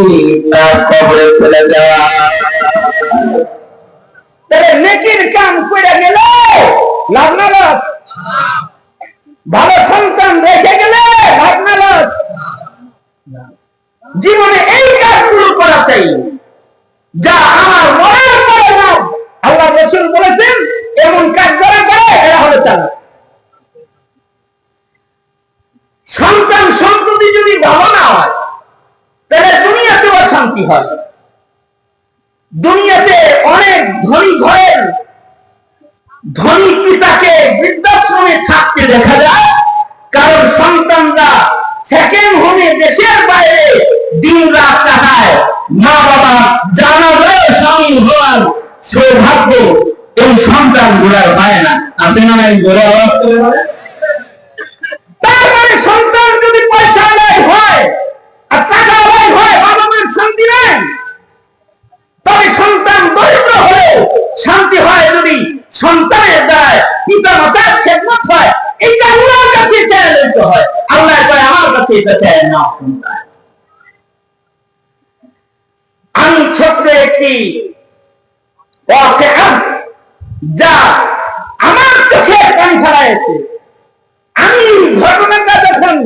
তার কবরে চলে যায়। তাহলে নেকির কাম করে গেলে লাভ না লাভ? ভালো সন্তান রেখে গেলে লাভ না লাভ? জীবনে এই কাজগুলো করা চাই যা আমার মনের পরে লাভ। আল্লাহ রাসূল বলেছেন এমন কাজ যারা করে এরা হলো চালাক। সন্তান সন্ততি যদি ভালো না হয় তাহলে দুনিয়াতেও শান্তি হয়। দুনিয়াতে অনেক ধনী ঘরের ধনী পিতাকে বৃদ্ধাশ্রমে থাকতে দেখা যায়, কারণ সন্তানরা সেকেন্ড হোমে দেশের বাইরে দিন রাত কাটায়। মা বাবা জানাজায় শামিল হওয়ার সৌভাগ্য এই সন্তান গুলার পায় না। আপনি না জোরে আওয়াজ করে বলেন। তারপরে সন্তান যদি পয়সা আদায় হয় আর টাকা আদায় হয়, বাবা মার শান্তি নেই। তবে সন্তান দরিদ্র হলেও শান্তি হয় যদি সন্তানের দ্বারা পিতা মাতার খেদমত হয়। এটা আল্লাহর কাছে চাইলে হয়। আল্লাহ কয় আমার কাছে এটা চায় না। আমি ছোট্ট একটি যা আমার চোখে পানি ফেলাইছে। আমি ঘটনাটা যখন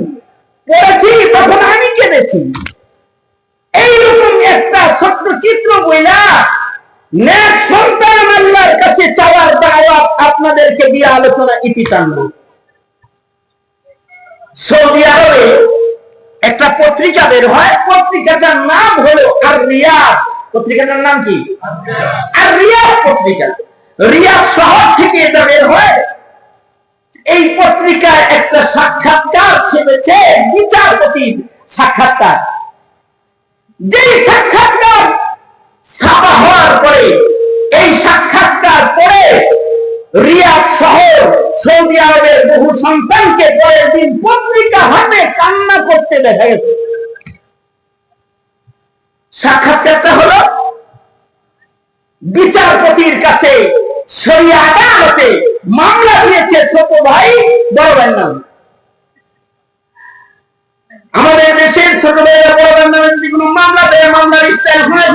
পড়েছি তখন আমি কেঁদেছি। এইরকম একটা ছোট্ট চিত্র বইলা নেক সন্তান আল্লাহর কাছে চাওয়ার দাওয়াত আপনাদেরকে দিয়ে আলোচনা ইতি টানব। সৌদি আরবে একটা পত্রিকা বের হয়, পত্রিকাটার নাম হলো আর রিয়াদ। পত্রিকাটার নাম কি? আর রিয়াদ পত্রিকা। রিয়াদ শহর থেকে এটা বের হয়। এই পত্রিকায় একটা সাক্ষাৎকার ছেপেছে, বিচারপতির সাক্ষাৎকার। যে সাক্ষাৎকার ছাপা হওয়ার পরে এই সাক্ষাৎকার পড়ে রিয়াদ শহর সৌদি আরবের বহু সন্তানকে পরের দিন পত্রিকা হাতে কান্না করতে দেখা গেছে। সাক্ষাৎকারটা হলো বিচারপতির কাছে শরিয়া আদালতে মামলা দিয়েছে ছোট ভাই বড় ভাইয়ের নাম। আমাদের দেশের ছোট ভাইয়েরা বড় ভাইয়ের নামে যদি কোনো মামলা দেয়, মামলার স্টাইল হয়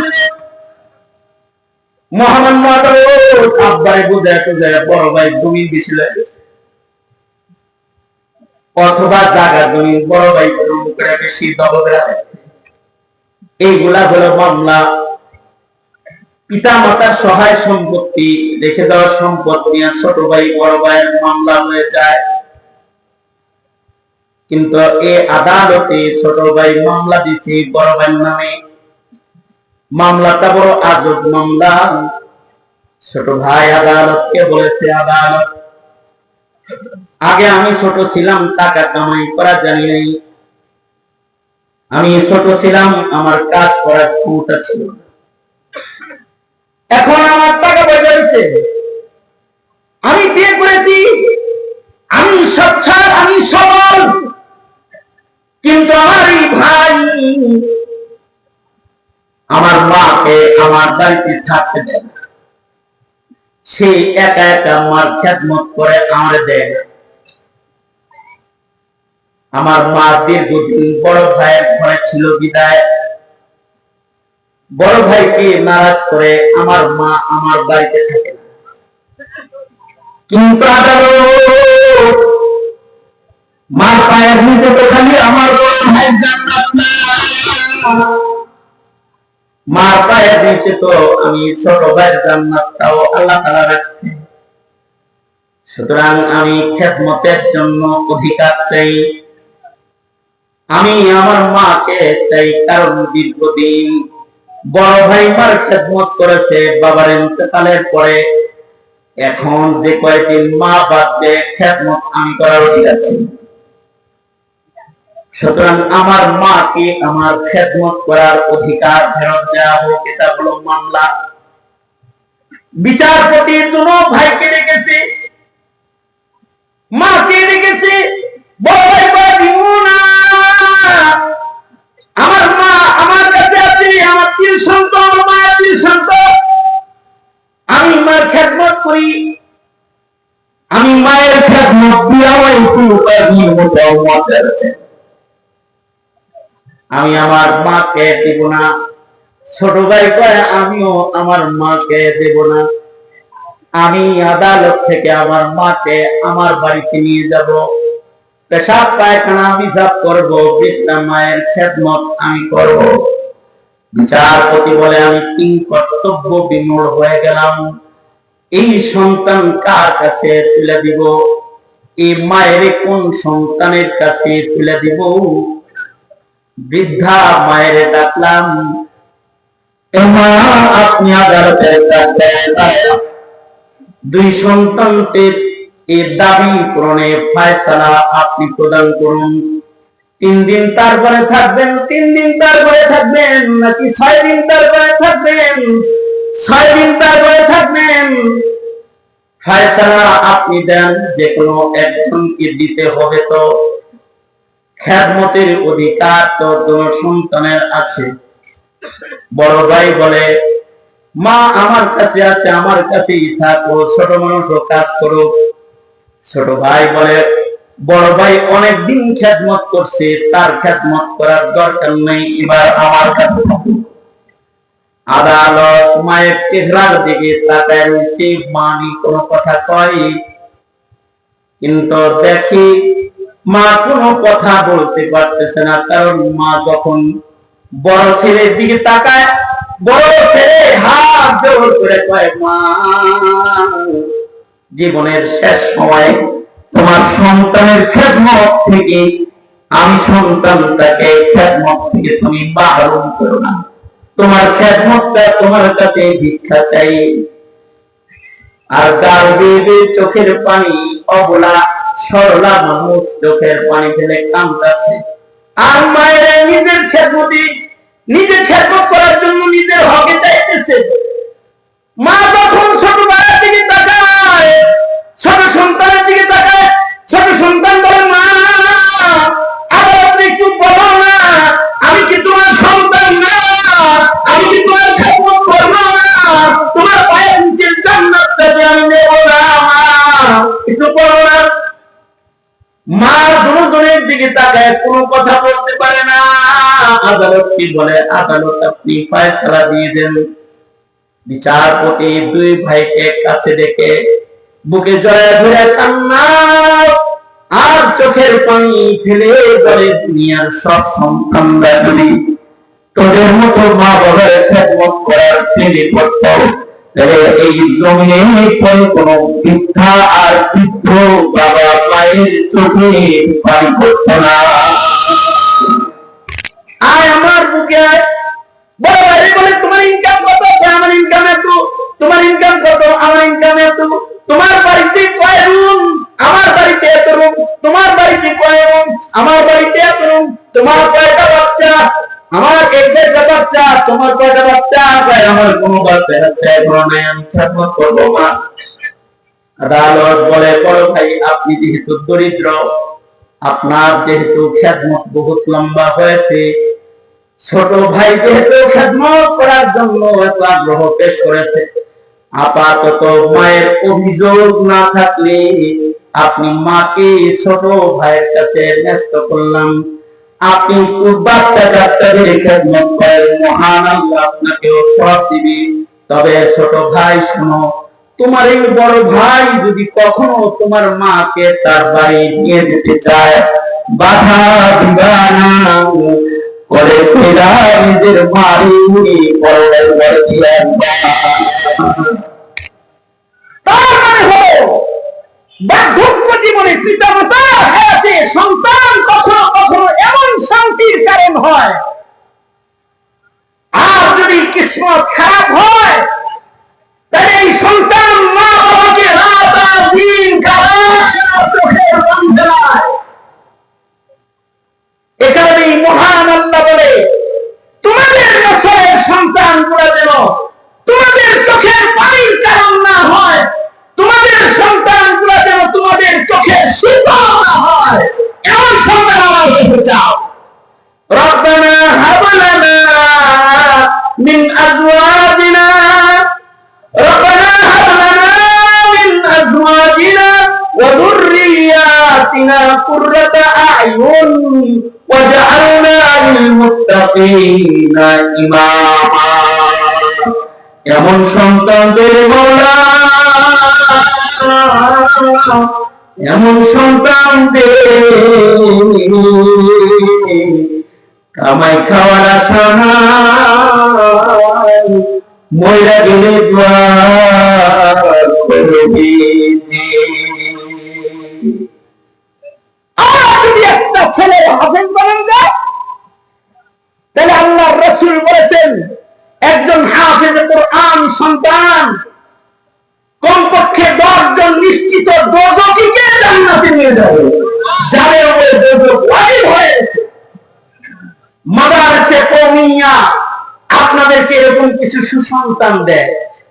মহামান্য আদালত আব্বারে বোঝায় বড় ভাই জমি বেশি লাগছে, অথবা জায়গা জমি বড় ভাই বেশি দখল রাখে। এইগুলা হলো মামলা। পিতা মাতার সহায় সম্পত্তি রেখে দেওয়ার সম্পদ নিয়ে ছোট ভাই বড় ভাইয়ের মামলা হয়ে যায়। কিন্তু এই আদালতে ছোট ভাই মামলা দিচ্ছে বড় ভাইয়ের নামে। মামলাটা বড় আজব মামলা। ছোট ভাই আদালতকে বলেছে, আদালত আগে আমি ছোট ছিলাম, টাকা কামাই করা জানি নাই। আমি ছোট ছিলাম, আমার কাজ করার ক্ষমতা ছিল। এখন আমার টাকা পয়সা দিচ্ছে, আমি বিয়ে করেছি, আমি সচ্ছল, আমি সবল, কিন্তু আমার এই ভাই আমার মাকে আমার বাড়িতে থাকতে দেয় না। সে একা একা আমার খেদমত করে আমার দেয়। আমার মা দীর্ঘদিন বড় ভাইয়ের ঘরে ছিল বিদায় বড় ভাইকে নারাজ করে আমার মা আমার বাড়িতে থাকে না। কিন্তু আদালত মার পায়ের নিচে তো খালি আমার বড় ভাই জান্নাত না, মার পায়ের নিচে তো আমি ছোট ভাইয়ের জান্নাতটাও আল্লাহ তাআলা রাখছে। সুতরাং আমি খেদমতের জন্য অধিকার চাই। আমি আমার মাকে চাই, কারণ দীর্ঘদিন বড় ভাই মার খেদমত করেছে বাবার ইন্তেকালের পরে। এখন যে কয়েকদিন মা বাদে খেদমত আমি করার অধিকার আছে। সুতরাং আমার মাকে আমার খেদমত করার অধিকার ফেরত দেওয়া হোক। এটা হলো মামলা। বিচারপতি দুনো ভাইকে ডেকেছে, মাকে ডেকেছে। বড় ভাই বলে দিব না, আমার মা আমার কাছে আছে, আমার তিন সন্তান, আমার মায়ের তিন সন্তান, আমি মার খেদমত করি, আমি মায়ের খেদমত দিয়া আমি আমার মাকে দেব না। ছোট ভাই কয় আমিও আমার মাকে দেব না। আমি আদালত থেকে আমার মাকে আমার বাড়িতে নিয়ে যাব, পেশাব পায়খানা আমি সাফ করব, বৃদ্ধা মায়ের খেদমত আমি করব। বিচারপতি বলে, আমি তিন কর্তব্য বিমূঢ় হয়ে গেলাম। এই সন্তান কার কাছে তুলে দিব? এই মায়ের কোন সন্তানের কাছে তুলে দিব? বৃদ্ধা মায়ের ডাকলাম, মা আপনি আদালতের কাছে দুই সন্তানদের এর দাবি পূরণে ফয়সালা আপনি প্রদান করুন। 3 দিন তারপরে থাকবেন, 3 দিন তারপরে থাকবেন, নাকি 6 দিন তারপরে থাকবেন, 6 দিন তারপরে থাকবেন, ফয়সালা আপনি দেন। যে কোনো একজনকে দিতে হবে। তো খেদমতের অধিকার তো দুই সন্তানের আছে। বড় ভাই বলে, মা আমার কাছে আছে, আমার কাছেই থাকো, ছোট মানুষও কাজ করো। ছোট ভাই বলে, বড় ভাই অনেকদিন খেদমত করছে, তার খেদমত করার দরকার নেই, এবার আমার কাছে থাকো। আদালত মায়ের চেহারার দিকে তাকায় রয়েছে, মানি কোনো কথা কয়, কিন্তু দেখি মা কোনো কথা বলতে পারতেছে না। কারণ মা যখন বড় ছেলের দিকে তাকায়, বড় ছেলে হাত জোর করে কয়, মা জীবনের শেষ সময়ে তোমার সন্তানের খেদমত থেকে আমি সন্তানটাকে খেদমত থেকে তুমি বারণ করো না, তোমার খেদমতটা তোমার কাছে ভিক্ষা চাই। আর গাল বেয়ে চোখের পানি, অবলা সরলা মানুষ চোখের পানি ফেলে কাঁদতেছে। আর মায়ের নিজের খেদমতি, নিজের খেদমত করার জন্য নিজের হকে চাইতেছে। মা যখন ছোট ভাইয়ের দিকে তাকায়, ছোট সন্তানের দিকে তাকায়, ছোট সন্তান বলে, মা আবার একটু বলো না, আমি কি তোমার সন্তান না? আমি কি তোমার খেদমত করবো না? তোমার পায়ের নিচের জান্নাতটাকে আমি নেব না? একটু বলো না। মা দুজনের দিকে তাকায়, কোনো কথা বলতে পারে না। আদালত কি বলে, আদালত আপনি ফয়সালা দিয়ে দেন। বিচারপতি দুই ভাইকে কাছে ডেকে বুকে জড়ায় ধরে কান্না আর চোখের পানি ফেলে বলে, দুনিয়ার সব সন্তানরা যদি তোদের মতো মা বাবার খেদমত করার প্রেমে করত, তাহলে এই জমিনে কোনো বৃদ্ধা আর বৃদ্ধ বাবা মায়ের চোখে পানি পড়ত না। আর আমার বুকে বড় ভাই বলে, তোমার ইনকাম কত? আমার ইনকাম এত। তোমার ইনকাম কত? আমার ইনকাম এত। তোমার বাড়িতে কয় রুম? আমার বাড়িতে এত রুম। তোমার বাড়িতে কয় রুম? আমার বাড়িতে এত রুম। তোমার কয়টা বাচ্চা? আমার একটা বাচ্চা। তোমার কয়টা বাচ্চা? আমার কোনো বাচ্চা নাই, আমি খেদমত করবো মা। আদালত বলে, বড় ভাই আপনি যেহেতু দরিদ্র, আপনার যেহেতু খেদমত বহুত লম্বা হয়েছে, ছোট ভাই যেহেতু খেদমত করার জন্য এত আগ্রহ পেশ করেছে, আপাতত মায়ের অভিযোগ না থাকলে আপনি মাকে ছোট ভাইয়ের কাছে ন্যস্ত করলাম। আপনি বাচ্চা কাচ্চাদের খেদমত করেন, মহান আল্লাহ আপনাকেও সওয়াব দিবে। তবে ছোট ভাই শোনো, তোমার এই বড় ভাই যদি কখনো তোমার মাকে তার বাড়ি নিয়ে যেতে চায়, বাধা দিবা না। করে ফেরা নিজের বাড়ি বড় দিয়ে তার মানে হলো বার্ধক্য জীবনে পিতামাতা হায়াতে সন্তান কখনো কখনো এমন শান্তির কারণ হয়। আর যদি কিসমত খারাপ হয়, তাহলে এই সন্তান মা বাবাকে রাত আর দিন চোখের বান্ধব। এখানে মহান আল্লাহ বলে, তোমাদের নসলের সন্তান গুলা যেন তোমাদের চোখের পানির কারণ না হয়, তোমাদের সন্তান গুলা যেন তোমাদের চোখের শীতল না হয়, এমন সন্তান আমার দেখতে চাও। রব্বানা হাব লানা মিন আজওয়াজিনা রব্বানা হাব লানা মিন আজওয়াজিনা ওয়া যুররিয়াতিনা কুররাতা আ'য়ুন ওয়াজআলনা লিল মুত্তাকিনা ইমামা। এমন সন্তানদের মাওলা এমন সন্তান দে, কামাই খাওয়ার আশা নাই, ময়রা গেলে দ্বার করবি দে। আর যদি একটা ছেলে হাফেজ বলেন যায়, তাহলে আল্লাহর রাসূল বলেছেন একজন হাফেজ কোরআন সন্তান কমপক্ষে 10 জন নিশ্চিত দোজখীকে জান্নাতে নিয়ে যাবে, যাদের উপরে দোজখ ওয়াজিব হয়েছে। মাদ্রাসা কওমিয়া আপনাদেরকে এরকম কিছু সুসন্তান দেয়,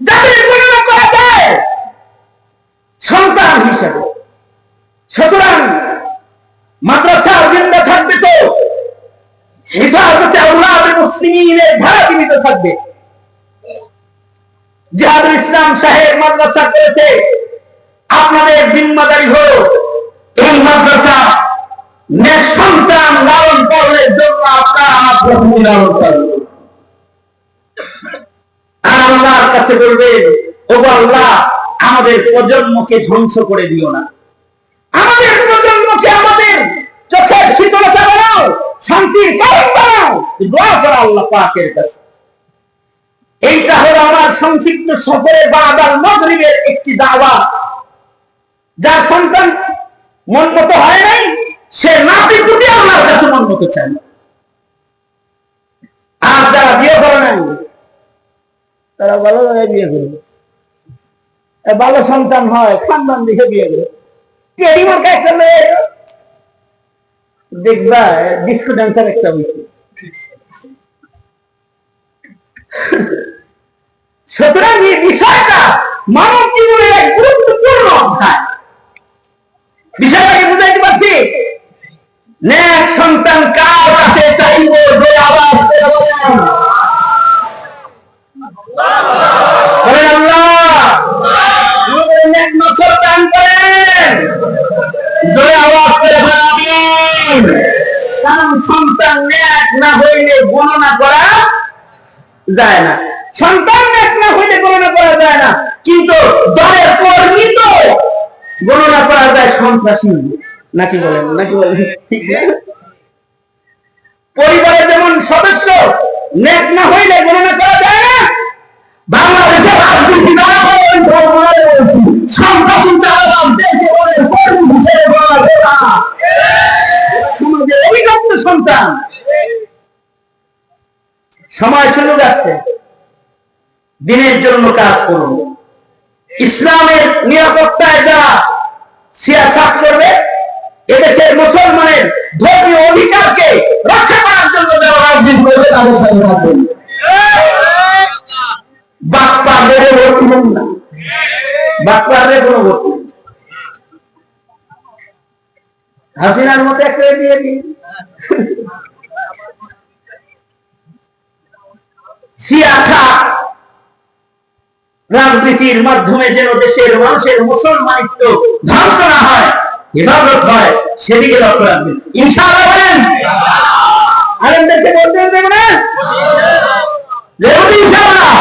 যাদের গণনা করা যায় সন্তান হিসেবে। সুতরাং মাদ্রাসা জিন্দা থাকবে তো হেফাজতে আওলাদে মুসলিমিনের ধারা জীবিত থাকবে। জিহাদুল ইসলাম সাহেব মাদ্রাসা করেছে, আপনাদের জিম্মাদারি হলো এই মাদ্রাসা নেক সন্তান লালন পালনের জন্য আপনারা আগ্রহ লালন করবেন। আর আল্লাহর কাছে বলবেন, ওগো আল্লাহ, আমাদের প্রজন্মকে ধ্বংস করে দিও না, আমাদের প্রজন্মকে আমাদের চোখের শীতলতা বানাও, শান্তির কারণ বানাও। দোয়া করো আল্লাহ পাকের কাছে। এইটা হলো আমার সংক্ষিপ্ত সফরে বাদাল মাগরিবের একটি দাওয়া। যার সন্তান মন মতো হয় নাই, সে নাতি পুতি আল্লাহর কাছে মন মতো চায়। আর যারা বিয়ে করে নাই, তারা ভালোভাবে বিয়ে করবে, ভালো সন্তান হয় খানদান দেখে বিয়ে করে। টেরিমার একটা মেয়ে দেখবা ডিস্কো ডান্সার একটা হয়েছে। সুতরাং এই বিষয়টা মানব জীবনের এক গুরুত্বপূর্ণ অধ্যায়। বিষয়টাকে বুঝাইতে পারছি? নেক সন্তান কার কাছে চাইব, যে আওয়াজ করে বলেন আল্লাহ, নেক নসর দান করেন, জোরে আওয়াজ করে বলেন আমিন। কারণ সন্তান নেক না হইলে গণনা করা যায় না, সন্তান নেক না হইলে গণনা করা যায় না, কিন্তু দলের কর্মী তো গণনা করা যায় সন্ত্রাসী, নাকি বলেন? নাকি বলেন? ঠিক না? পরিবারের যেমন সদস্য নেক না হইলে গণনা করা যায় না, বাংলাদেশের রাজনীতি সন্ত্রাসী চালাদেরকে বলে কর্মী হিসেবে বলা যায় না। সমাজের অভিযুক্ত সন্তান। সময় সুযোগ আসছে, দিনের জন্য কাজ করুন। ইসলামের নিরাপত্তায় যারা সিয়াসাত করবে, এদেশের মুসলমানের ধর্মীয় অধিকারকে রক্ষা করার জন্য যারা রাজনীতি করবে, তাদের সাথে থাকবেন। বাক্পাদের ভোট দিবেন না, বাক্পাদের কোনো ভোট নেই। হাসিনার মতো একটা দিয়ে দিন। সিয়াসা রাজনীতির মাধ্যমে যেন দেশের মানুষের মুসলমানিত্ব ধ্বংস না হয়, হেফাজত হয়, সেদিকে লক্ষ্য রাখবেন ইনশাআল্লাহ। বলেন আলেমদেরকে বলতে দেবেন না, ইনশাআল্লাহ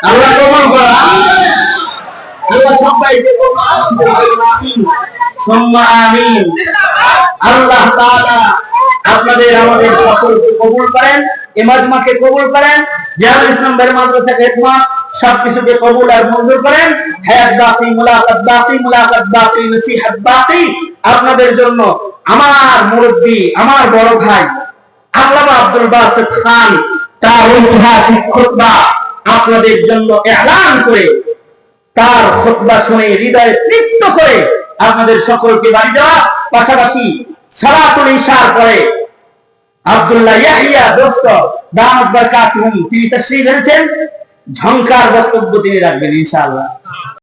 আল্লাহ কবুল করা, আল্লাহ সবাইকে আমিন। আল্লাহ তাআলা আপনাদের আমাদের সকলকে কবুল করেন, ইমামকে কবুল করেন, জিহাদুল ইসলাম ভাই মাদ্রাসা খেদমত সবকিছুকে কবুল আর মঞ্জুর করেন। হায়াত বাকি, মুলাকাত বাকি, মুলাকাত বাকি, নসিহত বাকি। আপনাদের জন্য আমার মুরব্বি, আমার বড় ভাই আল্লামা আব্দুল বাসিত খান তার ঐতিহাসিক খুতবা আপনাদের জন্য এলান করে, তার খুতবা শুনে হৃদয়ে তৃপ্ত করে আপনাদের সকলকে বাড়ি যাওয়া, পাশাপাশি সালাতুল ইশার পরে আব্দুল্লাহ ইয়াহিয়া দোস্ত দামাত বারকাতুহুম তিনি তাশরীফ এনেছেন, ঝংকার বক্তব্য তিনি রাখবেন ইনশাআল্লাহ।